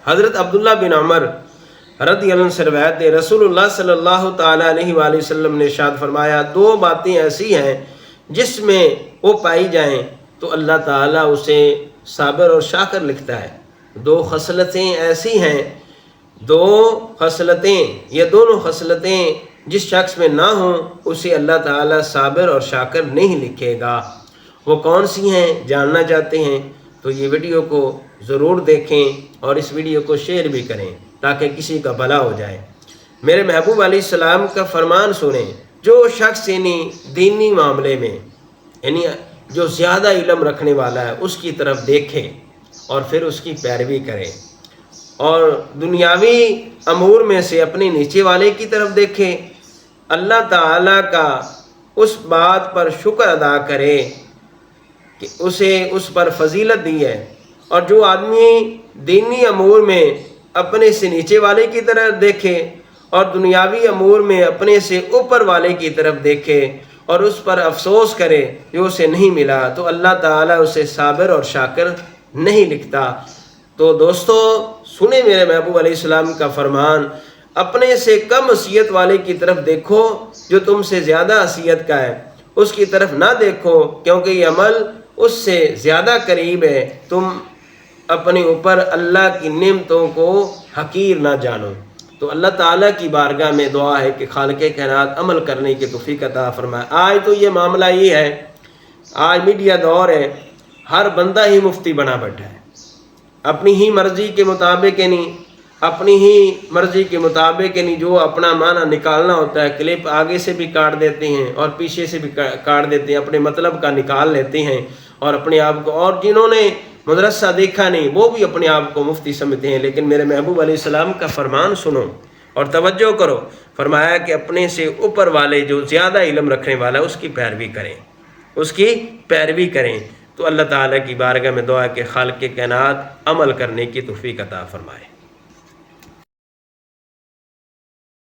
حضرت عبداللہ بن عمر رضی اللہ عنہ سے روایت ہے، رسول اللہ صلی اللہ تعالیٰ علیہ وآلہ وسلم نے ارشاد فرمایا، دو باتیں ایسی ہیں جس میں وہ پائی جائیں تو اللہ تعالیٰ اسے صابر اور شاکر لکھتا ہے۔ دو خصلتیں ایسی ہیں، دو خصلتیں، یہ دونوں خصلتیں جس شخص میں نہ ہوں اسے اللہ تعالیٰ صابر اور شاکر نہیں لکھے گا۔ وہ کون سی ہیں جاننا چاہتے ہیں تو یہ ویڈیو کو ضرور دیکھیں اور اس ویڈیو کو شیئر بھی کریں تاکہ کسی کا بھلا ہو جائے۔ میرے محبوب علیہ السلام کا فرمان سنیں، جو شخص دینی معاملے میں جو زیادہ علم رکھنے والا ہے اس کی طرف دیکھے اور پھر اس کی پیروی کرے، اور دنیاوی امور میں سے اپنے نیچے والے کی طرف دیکھے، اللہ تعالیٰ کا اس بات پر شکر ادا کرے کہ اسے اس پر فضیلت دی ہے، اور جو آدمی دینی امور میں اپنے سے نیچے والے کی طرف دیکھے اور دنیاوی امور میں اپنے سے اوپر والے کی طرف دیکھے اور اس پر افسوس کرے جو اسے نہیں ملا، تو اللہ تعالیٰ اسے صابر اور شاکر نہیں لکھتا۔ تو دوستو سنیں میرے محبوب علیہ السلام کا فرمان، اپنے سے کم عصیت والے کی طرف دیکھو جو تم سے زیادہ عصیت کا ہے، اس کی طرف نہ دیکھو کیونکہ یہ عمل اس سے زیادہ قریب ہے۔ تم اپنے اوپر اللہ کی نعمتوں کو حقیر نہ جانو۔ تو اللہ تعالیٰ کی بارگاہ میں دعا ہے کہ خالق کائنات عمل کرنے کی توفیق عطا فرمائے۔ آج تو یہ معاملہ یہ ہے، آج میڈیا دور ہے، ہر بندہ ہی مفتی بنا بیٹھا ہے، اپنی ہی مرضی کے مطابق اپنی ہی مرضی کے مطابق جو اپنا معنی نکالنا ہوتا ہے، کلپ آگے سے بھی کاٹ دیتے ہیں اور پیچھے سے بھی کاٹ دیتے ہیں، اپنے مطلب کا نکال لیتے ہیں اور اپنے آپ کو، اور جنہوں نے مدرسہ دیکھا نہیں وہ بھی اپنے آپ کو مفتی سمجھتے ہیں۔ لیکن میرے محبوب علیہ السلام کا فرمان سنو اور توجہ کرو، فرمایا کہ اپنے سے اوپر والے جو زیادہ علم رکھنے والا اس کی پیروی کریں، اس کی پیروی کریں۔ تو اللہ تعالیٰ کی بارگاہ میں دعا ہے کہ خالق کائنات عمل کرنے کی توفیق عطا فرمائے۔